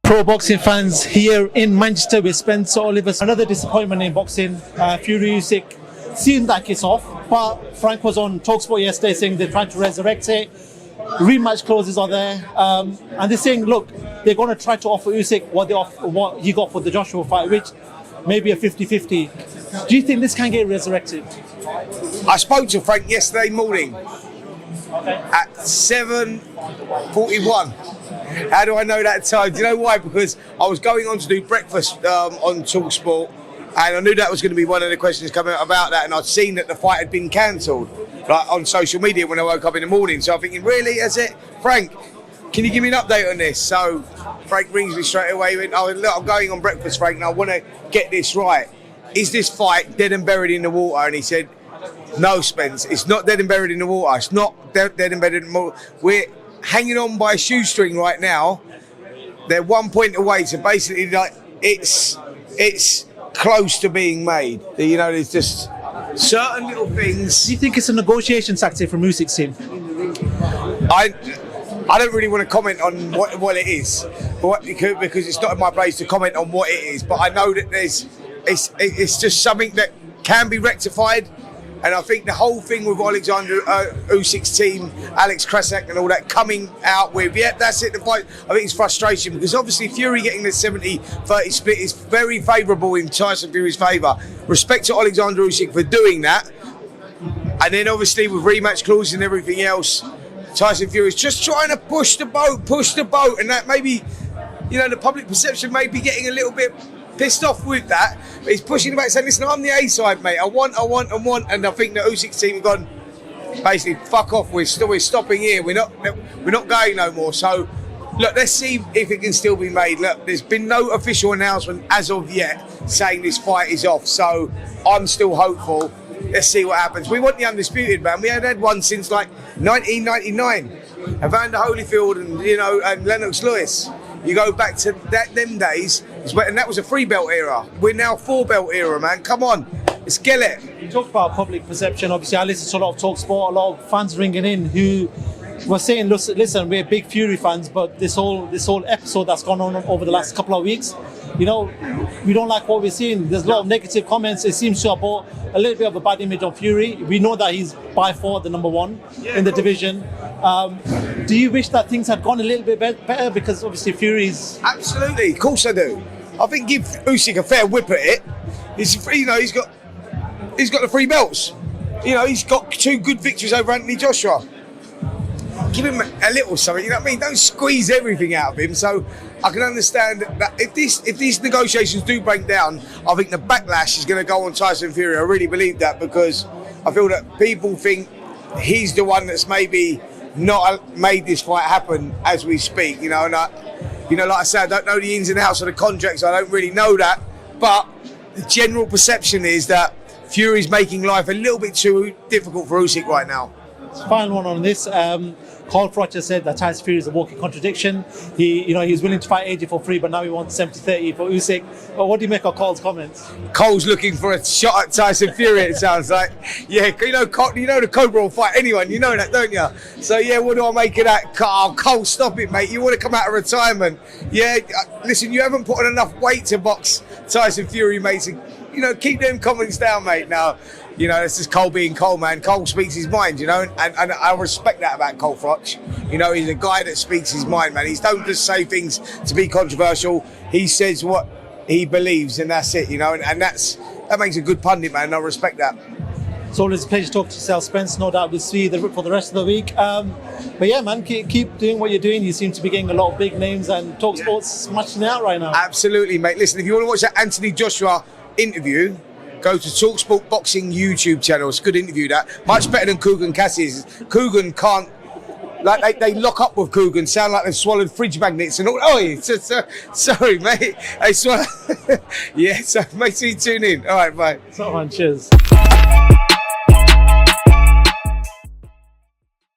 Pro boxing fans here in Manchester with Spencer Oliver. Another disappointment in boxing. Fury Usyk seemed like it's off, but Frank was on TalkSport yesterday saying they're trying to resurrect it. Rematch clauses are there, and they're saying, look, they're going to try to offer Usyk what he got for the Joshua fight, which may be a 50-50. Do you think this can get resurrected? I spoke to Frank yesterday morning at 7:41. How do I know that time? Do you know why? Because I was going on to do breakfast on TalkSport, and I knew that was going to be one of the questions coming out about that, and I'd seen that the fight had been cancelled, like on social media when I woke up in the morning. So I'm thinking, really, is it? Frank, can you give me an update on this? So Frank rings me straight away. He went, oh, look, I'm going on breakfast, Frank, and I want to get this right. Is this fight dead and buried in the water? And he said, no, Spence, it's not dead and buried in the water. It's not dead and buried in the water. We're hanging on by a shoestring right now. They're 1 point away, so basically, like, it's close to being made. You know, there's just certain little things. Do you think it's a negotiation tactic from Usyk's team? I don't really want to comment on what it is, because it's not in my place to comment on what it is. But I know that it's just something that can be rectified. And I think the whole thing with Oleksandr Usyk's team, Alex Krasak and all that coming out with, yeah, that's it, the fight. I think it's frustration because obviously Fury getting the 70-30 split is very favourable in Tyson Fury's favour. Respect to Oleksandr Usyk for doing that. And then obviously with rematch clauses and everything else, Tyson Fury's just trying to push the boat, and that maybe, you know, the public perception may be getting a little bit pissed off with that, but he's pushing the back saying, listen, I'm the A side, mate. I want, and I think the Usyk's team have gone, basically, fuck off, we're stopping here, we're not going no more. So look, let's see if it can still be made. Look, there's been no official announcement as of yet saying this fight is off, so I'm still hopeful. Let's see what happens. We want the undisputed, man. We had one since like 1999. Evander Holyfield and Lennox Lewis. You go back to them days, and that was a 3-belt era. We're now 4-belt era, man. Come on, let's get it. You talk about public perception. Obviously, I listen to a lot of TalkSport, a lot of fans ringing in who were saying, listen, we're big Fury fans, but this whole episode that's gone on over the last couple of weeks, you know, we don't like what we're seeing. There's a lot of negative comments. It seems to have brought a little bit of a bad image on Fury. We know that he's by far the number one in the division. Do you wish that things had gone a little bit better? Because obviously Fury's... Absolutely, of course I do. I think give Usyk a fair whip at it. He's got the 3 belts. You know, he's got 2 good victories over Anthony Joshua. Give him a little something, you know what I mean? Don't squeeze everything out of him. So I can understand that if these negotiations do break down, I think the backlash is going to go on Tyson Fury. I really believe that, because I feel that people think he's the one that's maybe not made this fight happen as we speak. You know, and like I said, I don't know the ins and outs of the contracts. I don't really know that, but the general perception is that Fury's making life a little bit too difficult for Usyk right now. Final one on this. Froch said that Tyson Fury is a walking contradiction. He was willing to fight AJ for free, but now he wants 70-30 for Usyk. But what do you make of Cole's comments? Cole's looking for a shot at Tyson Fury, it sounds like. Yeah, the Cobra will fight anyone, you know that, don't you? So yeah, what do I make of that? Cole, stop it, mate. You want to come out of retirement. Yeah, listen, you haven't put on enough weight to box Tyson Fury, mate. So, keep them comments down, mate. Now, this is Cole being Cole, man. Cole speaks his mind, and I respect that about Cole Froch. He's a guy that speaks his mind, man. He don't just say things to be controversial. He says what he believes, and that's it, and that makes a good pundit, man, and I respect that. It's always a pleasure to talk to yourself, Spence. No doubt we'll see you for the rest of the week. But yeah, man, keep doing what you're doing. You seem to be getting a lot of big names, and TalkSport's smashing it out right now. Absolutely, mate. Listen, if you want to watch that Anthony Joshua interview, go to TalkSport Boxing YouTube channel. It's a good interview, that. Much better than Kugan Cassidy's. Kugan can't, they lock up with Kugan, sound like they've swallowed fridge magnets and all. Oh, sorry, mate. Yeah, so make sure you tune in. All right, bye. So, man, cheers.